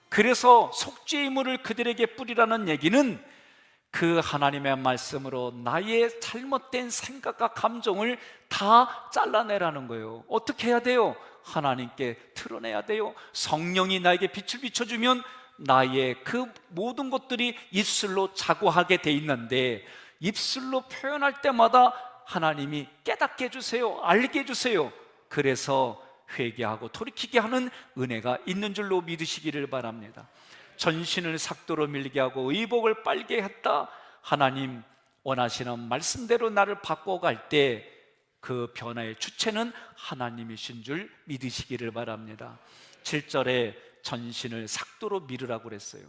A: 그래서 속죄의 물을 그들에게 뿌리라는 얘기는 그 하나님의 말씀으로 나의 잘못된 생각과 감정을 다 잘라내라는 거예요. 어떻게 해야 돼요? 하나님께 드러내야 돼요. 성령이 나에게 빛을 비춰주면 나의 그 모든 것들이 입술로 자고하게 돼 있는데 입술로 표현할 때마다 하나님이 깨닫게 해주세요, 알게 해주세요. 그래서 회개하고 돌이키게 하는 은혜가 있는 줄로 믿으시기를 바랍니다. 전신을 삭도로 밀게 하고 의복을 빨게 했다. 하나님 원하시는 말씀대로 나를 바꿔갈 때 그 변화의 주체는 하나님이신 줄 믿으시기를 바랍니다. 7절에 전신을 삭도로 밀으라고 그랬어요.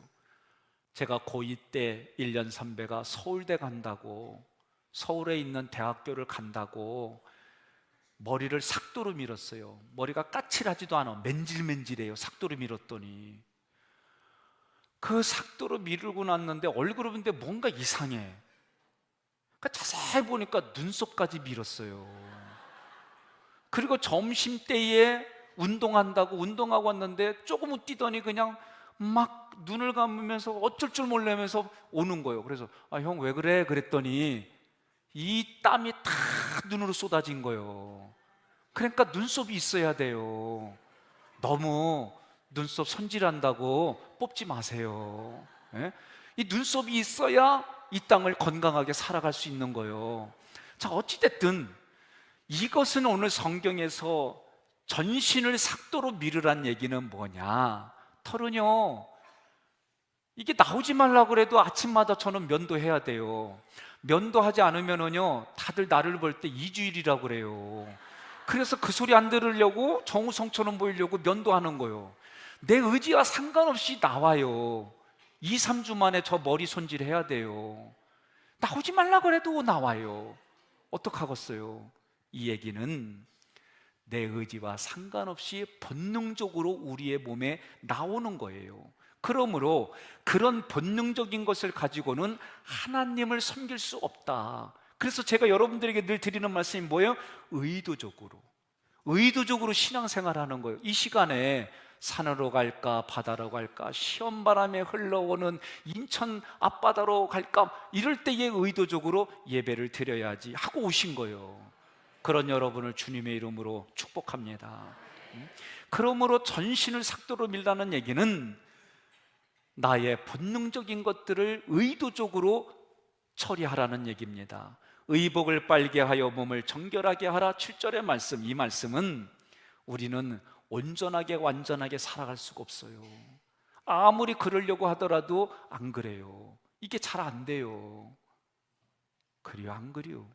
A: 제가 고2 때 1년 선배가 서울대 간다고, 서울에 있는 대학교를 간다고 머리를 삭도로 밀었어요. 머리가 까칠하지도 않아, 맨질맨질해요. 삭도로 밀었더니 그 삭도로 밀고 났는데 얼굴을 보는데 뭔가 이상해. 그러니까 자세히 보니까 눈썹까지 밀었어요. 그리고 점심때에 운동한다고 운동하고 왔는데 조금 뛰더니 그냥 막 눈을 감으면서 어쩔 줄 몰라면서 오는 거예요. 그래서 형 왜 그래? 그랬더니 이 땀이 다 눈으로 쏟아진 거예요. 그러니까 눈썹이 있어야 돼요. 너무 눈썹 손질한다고 뽑지 마세요. 예? 이 눈썹이 있어야 이 땅을 건강하게 살아갈 수 있는 거예요. 자, 어찌됐든 이것은 오늘 성경에서 전신을 삭도로 밀으란 얘기는 뭐냐? 털은요, 이게 나오지 말라고 그래도 아침마다 저는 면도해야 돼요. 면도하지 않으면은요 다들 나를 볼 때 이주일이라고 그래요. 그래서 그 소리 안 들으려고 정우성처럼 보이려고 면도하는 거예요. 내 의지와 상관없이 나와요. 2, 3주 만에 저 머리 손질해야 돼요. 나오지 말라고 그래도 나와요. 어떡하겠어요? 이 얘기는 내 의지와 상관없이 본능적으로 우리의 몸에 나오는 거예요. 그러므로 그런 본능적인 것을 가지고는 하나님을 섬길 수 없다. 그래서 제가 여러분들에게 늘 드리는 말씀이 뭐예요? 의도적으로 신앙생활하는 거예요. 이 시간에 산으로 갈까 바다로 갈까, 시원바람에 흘러오는 인천 앞바다로 갈까, 이럴 때에 의도적으로 예배를 드려야지 하고 오신 거예요. 그런 여러분을 주님의 이름으로 축복합니다. 그러므로 전신을 삭도로 밀라는 얘기는 나의 본능적인 것들을 의도적으로 처리하라는 얘기입니다. 의복을 빨게 하여 몸을 정결하게 하라. 7절의 말씀, 이 말씀은 우리는 온전하게 완전하게 살아갈 수가 없어요. 아무리 그러려고 하더라도 안 그래요. 이게 잘 안 돼요. 그래요, 안 그래요?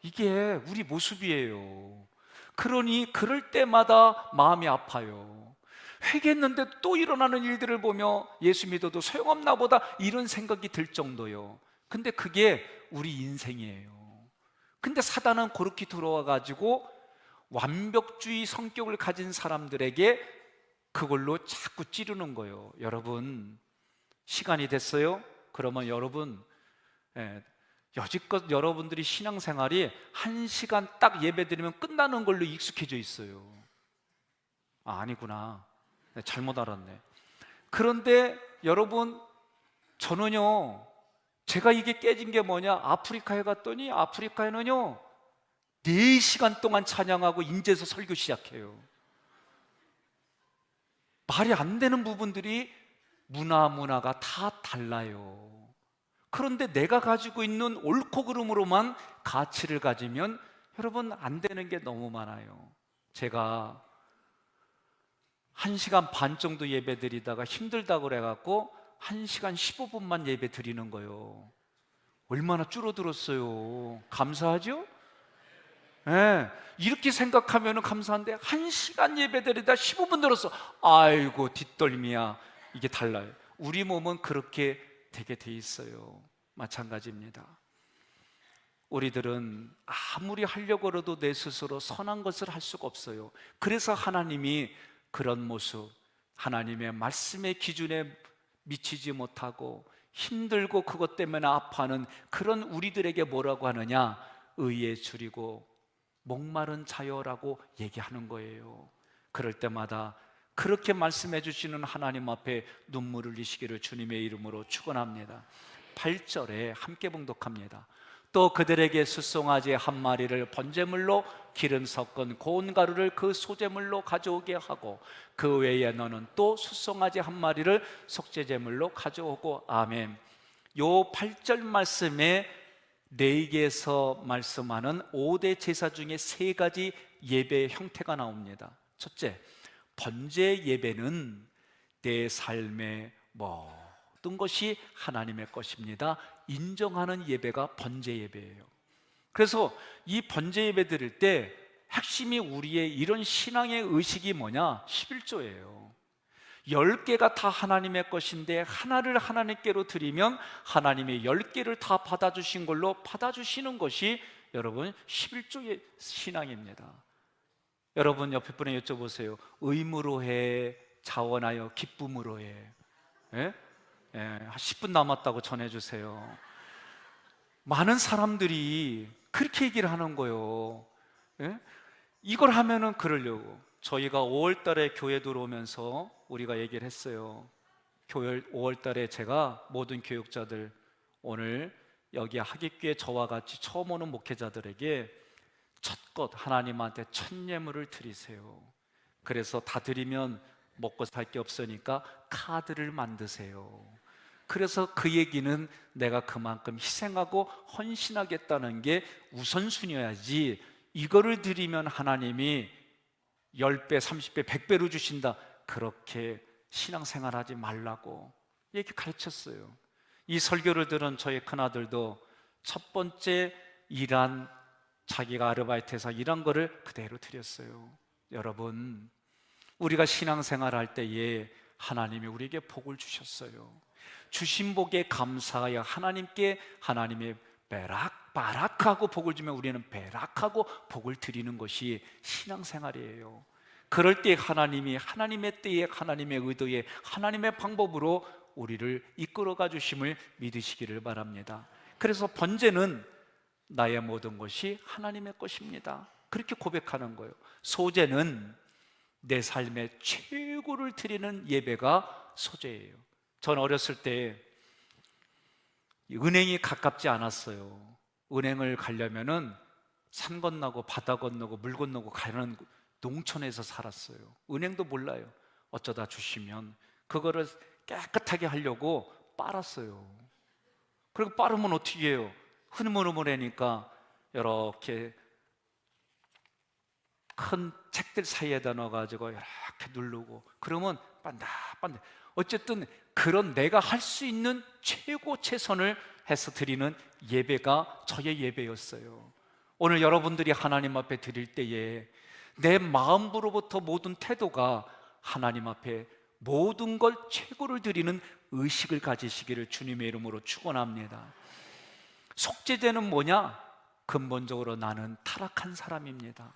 A: 이게 우리 모습이에요. 그러니 그럴 때마다 마음이 아파요. 회개했는데 또 일어나는 일들을 보며 예수 믿어도 소용없나 보다, 이런 생각이 들 정도요. 근데 그게 우리 인생이에요. 근데 사단은 그렇게 들어와 가지고 완벽주의 성격을 가진 사람들에게 그걸로 자꾸 찌르는 거예요. 여러분, 시간이 됐어요? 그러면 여러분, 여지껏 여러분들이 신앙생활이 1시간 딱 예배드리면 끝나는 걸로 익숙해져 있어요. 아니구나, 잘못 알았네. 그런데 여러분, 저는요, 제가 이게 깨진 게 뭐냐, 아프리카에 갔더니 아프리카에는요 4시간 동안 찬양하고 인제서 설교 시작해요. 말이 안 되는 부분들이 문화가 다 달라요. 그런데 내가 가지고 있는 옳고 그름으로만 가치를 가지면 여러분, 안 되는 게 너무 많아요. 제가 1시간 반 정도 예배 드리다가 힘들다고 그래갖고 1시간 15분만 예배 드리는 거예요. 얼마나 줄어들었어요. 감사하죠? 네, 이렇게 생각하면 감사한데 1시간 예배 드리다 15분 들었어. 아이고 뒷덜미야. 이게 달라요. 우리 몸은 그렇게 되게 돼 있어요. 마찬가지입니다. 우리들은 아무리 하려고 해도 내 스스로 선한 것을 할 수가 없어요. 그래서 하나님이 그런 모습, 하나님의 말씀의 기준에 미치지 못하고 힘들고 그것 때문에 아파하는 그런 우리들에게 뭐라고 하느냐? 의에 줄이고 목마른 자여라고 얘기하는 거예요. 그럴 때마다 그렇게 말씀해 주시는 하나님 앞에 눈물을 흘리시기를 주님의 이름으로 축원합니다. 8절에 함께 봉독합니다. 또 그들에게 숫송아지 한 마리를 번제물로 기름 섞은 고운 가루를 그 소제물로 가져오게 하고 그 외에 너는 또 숫송아지 한 마리를 속죄제물로 가져오고. 아멘. 요 8절 말씀에 레위기에서 말씀하는 5대 제사 중에 3가지 예배의 형태가 나옵니다. 첫째, 번제 예배는 내 삶의 모든 것이 하나님의 것입니다 인정하는 예배가 번제 예배예요. 그래서 이 번제 예배 드릴 때 핵심이 우리의 이런 신앙의 의식이 뭐냐? 11조예요 10개가 다 하나님의 것인데 하나를 하나님께로 드리면 하나님의 10개를 다 받아주신 걸로 받아주시는 것이 여러분 11조의 신앙입니다. 여러분 옆에 분에 여쭤보세요. 의무로 해? 자원하여 기쁨으로 해? 예? 한 10분 남았다고 전해주세요. 많은 사람들이 그렇게 얘기를 하는 거예요. 예? 이걸 하면은 그러려고. 저희가 5월 달에 교회 들어오면서 우리가 얘기를 했어요. 5월 달에 제가 모든 교육자들, 오늘 여기 하객교회 저와 같이 처음 오는 목회자들에게 첫것 하나님한테 첫 예물을 드리세요. 그래서 다 드리면 먹고 살 게 없으니까 카드를 만드세요. 그래서 그 얘기는 내가 그만큼 희생하고 헌신하겠다는 게 우선순위여야지, 이거를 드리면 하나님이 10배, 30배, 100배로 주신다, 그렇게 신앙생활하지 말라고 얘기 가르쳤어요. 이 설교를 들은 저희 큰아들도 첫 번째 일한, 자기가 아르바이트해서 일한 거를 그대로 드렸어요. 여러분, 우리가 신앙생활할 때에 하나님이 우리에게 복을 주셨어요. 주신 복에 감사하여 하나님께, 하나님의 바락하고 복을 주면 우리는 베락하고 복을 드리는 것이 신앙생활이에요. 그럴 때 하나님이 하나님의 때에, 하나님의 의도에, 하나님의 방법으로 우리를 이끌어가 주심을 믿으시기를 바랍니다. 그래서 번제는 나의 모든 것이 하나님의 것입니다, 그렇게 고백하는 거예요. 소제는 내 삶의 최고를 드리는 예배가 소제예요. 전 어렸을 때 은행이 가깝지 않았어요. 은행을 가려면은 산 건너고 바다 건너고 물 건너고 가는 농촌에서 살았어요. 은행도 몰라요. 어쩌다 주시면 그거를 깨끗하게 하려고 빨았어요. 그리고 빠르면 어떻게 해요? 흐물흐물하니까 이렇게 큰 책들 사이에다 넣어가지고 이렇게 누르고, 그러면 반짝반짝. 어쨌든 그런 내가 할 수 있는 최선을 해서 드리는 예배가 저의 예배였어요. 오늘 여러분들이 하나님 앞에 드릴 때에 내 마음으로부터 모든 태도가 하나님 앞에 모든 걸 최고를 드리는 의식을 가지시기를 주님의 이름으로 축원합니다. 속죄제는 뭐냐? 근본적으로 나는 타락한 사람입니다.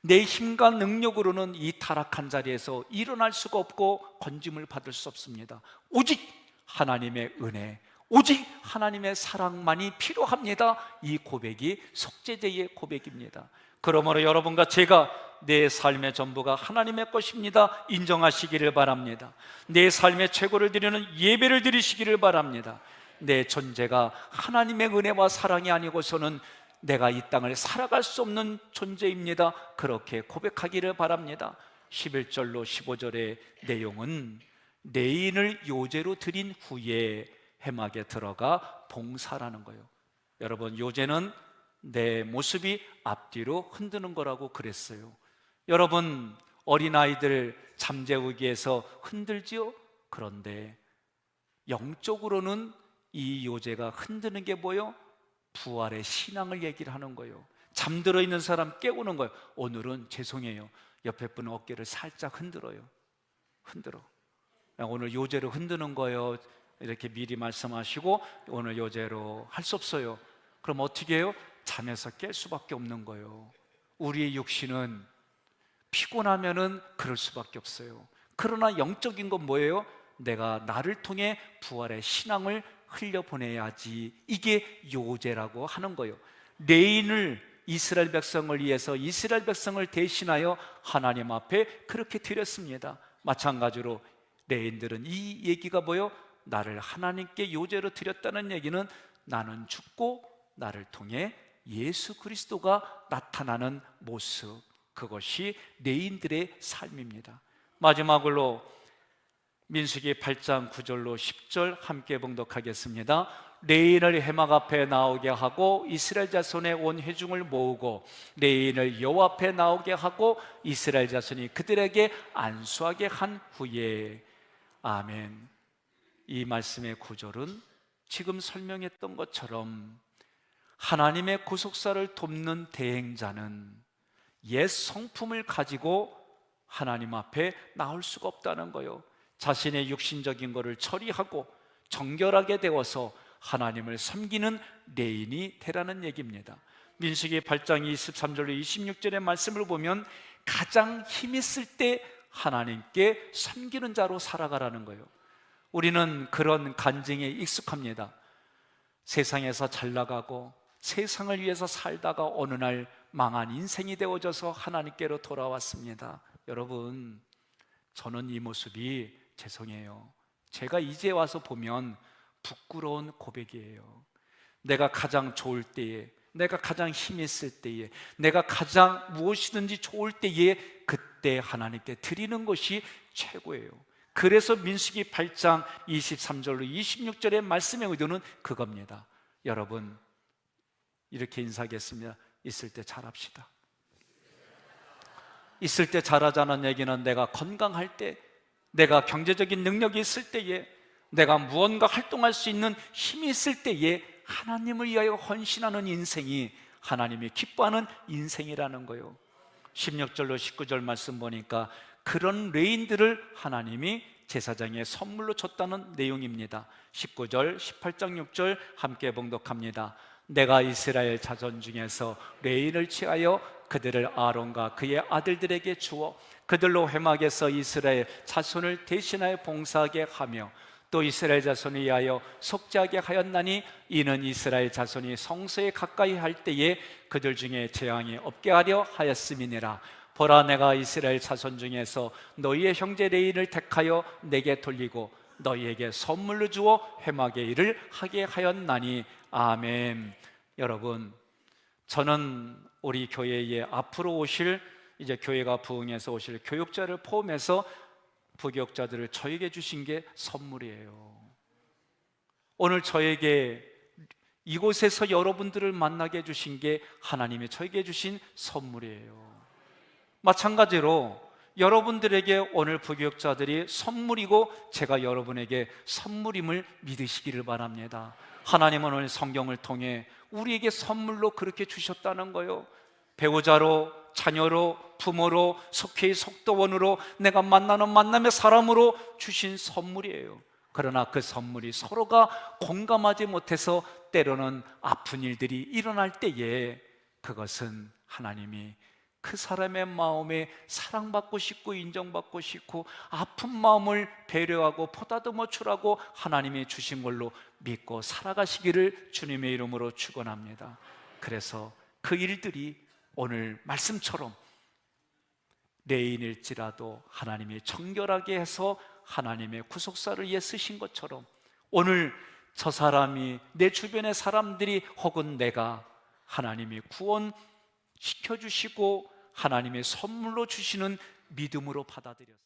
A: 내 힘과 능력으로는 이 타락한 자리에서 일어날 수가 없고 건짐을 받을 수 없습니다. 오직 하나님의 은혜, 오직 하나님의 사랑만이 필요합니다. 이 고백이 속죄제의 고백입니다. 그러므로 여러분과 제가 내 삶의 전부가 하나님의 것입니다 인정하시기를 바랍니다. 내 삶의 최고를 드리는 예배를 드리시기를 바랍니다. 내 존재가 하나님의 은혜와 사랑이 아니고서는 내가 이 땅을 살아갈 수 없는 존재입니다. 그렇게 고백하기를 바랍니다. 11절로 15절의 내용은 내인을 요제로 드린 후에 회막에 들어가 봉사라는 거예요. 여러분, 요제는 내 모습이 앞뒤로 흔드는 거라고 그랬어요. 여러분, 어린아이들 잠재우기 위해서 흔들지요? 그런데 영적으로는 이 요제가 흔드는 게 뭐예요? 부활의 신앙을 얘기를 하는 거예요. 잠들어 있는 사람 깨우는 거예요. 오늘은 죄송해요, 옆에 분 어깨를 살짝 흔들어요. 흔들어. 오늘 요제로 흔드는 거예요, 이렇게 미리 말씀하시고 오늘 요제로 할 수 없어요. 그럼 어떻게 해요? 잠에서 깰 수밖에 없는 거예요. 우리의 육신은 피곤하면은 그럴 수밖에 없어요. 그러나 영적인 건 뭐예요? 내가 나를 통해 부활의 신앙을 흘려보내야지. 이게 요제라고 하는 거예요. 레인을 이스라엘 백성을 위해서 이스라엘 백성을 대신하여 하나님 앞에 그렇게 드렸습니다. 마찬가지로 레인들은 이 얘기가 뭐예요? 나를 하나님께 요제로 드렸다는 얘기는 나는 죽고 나를 통해 예수 그리스도가 나타나는 모습, 그것이 레인들의 삶입니다. 마지막으로 민수기 8장 9절로 10절 함께 봉독하겠습니다. 레인을 회막 앞에 나오게 하고 이스라엘 자손의 온 회중을 모으고 레인을 여호와 앞에 나오게 하고 이스라엘 자손이 그들에게 안수하게 한 후에. 아멘. 이 말씀의 구절은 지금 설명했던 것처럼 하나님의 구속사를 돕는 대행자는 옛 성품을 가지고 하나님 앞에 나올 수가 없다는 거예요. 자신의 육신적인 것을 처리하고 정결하게 되어서 하나님을 섬기는 레인이 되라는 얘기입니다. 민수기 8장 23절로 26절의 말씀을 보면 가장 힘 있을 때 하나님께 섬기는 자로 살아가라는 거예요. 우리는 그런 간증에 익숙합니다. 세상에서 잘 나가고 세상을 위해서 살다가 어느 날 망한 인생이 되어져서 하나님께로 돌아왔습니다. 여러분, 저는 이 모습이 죄송해요, 제가 이제 와서 보면 부끄러운 고백이에요. 내가 가장 좋을 때에, 내가 가장 힘이 있을 때에, 내가 가장 무엇이든지 좋을 때에 그때 하나님께 드리는 것이 최고예요. 그래서 민수기 8장 23절로 26절의 말씀의 의도는 그겁니다. 여러분, 이렇게 인사하겠습니다. 있을 때 잘합시다. 있을 때 잘하자는 얘기는 내가 건강할 때, 내가 경제적인 능력이 있을 때에, 내가 무언가 활동할 수 있는 힘이 있을 때에 하나님을 위하여 헌신하는 인생이 하나님이 기뻐하는 인생이라는 거예요. 16절로 19절 말씀 보니까 그런 레인들을 하나님이 제사장의 선물로 줬다는 내용입니다. 19절, 18장 6절 함께 봉독합니다. 내가 이스라엘 자손 중에서 레인을 취하여 그들을 아론과 그의 아들들에게 주어 그들로 회막에서 이스라엘 자손을 대신하여 봉사하게 하며 또 이스라엘 자손을 위하여 속죄하게 하였나니 이는 이스라엘 자손이 성소에 가까이 할 때에 그들 중에 재앙이 없게 하려 하였음이니라. 보라, 내가 이스라엘 자손 중에서 너희의 형제 레인을 택하여 내게 돌리고 너희에게 선물로 주어 회막의 일을 하게 하였나니. 아멘. 여러분, 저는 우리 교회에 앞으로 오실, 이제 교회가 부흥해서 오실 교육자를 포함해서 부교육자들을 저에게 주신 게 선물이에요. 오늘 저에게 이곳에서 여러분들을 만나게 해주신 게 하나님이 저에게 주신 선물이에요. 마찬가지로 여러분들에게 오늘 부교육자들이 선물이고 제가 여러분에게 선물임을 믿으시기를 바랍니다. 하나님은 오늘 성경을 통해 우리에게 선물로 그렇게 주셨다는 거예요. 배우자로, 자녀로, 부모로, 속회의 속도원으로, 내가 만나는 만남의 사람으로 주신 선물이에요. 그러나 그 선물이 서로가 공감하지 못해서 때로는 아픈 일들이 일어날 때에 그것은 하나님이 그 사람의 마음에 사랑받고 싶고 인정받고 싶고 아픈 마음을 배려하고 보다듬어 주라고 하나님이 주신 걸로 믿고 살아가시기를 주님의 이름으로 축원합니다. 그래서 그 일들이 오늘 말씀처럼 레인일지라도 하나님이 정결하게 해서 하나님의 구속사를 위해 쓰신 것처럼 오늘 저 사람이, 내 주변의 사람들이 혹은 내가 하나님이 구원시켜주시고 하나님의 선물로 주시는 믿음으로 받아들였습니다.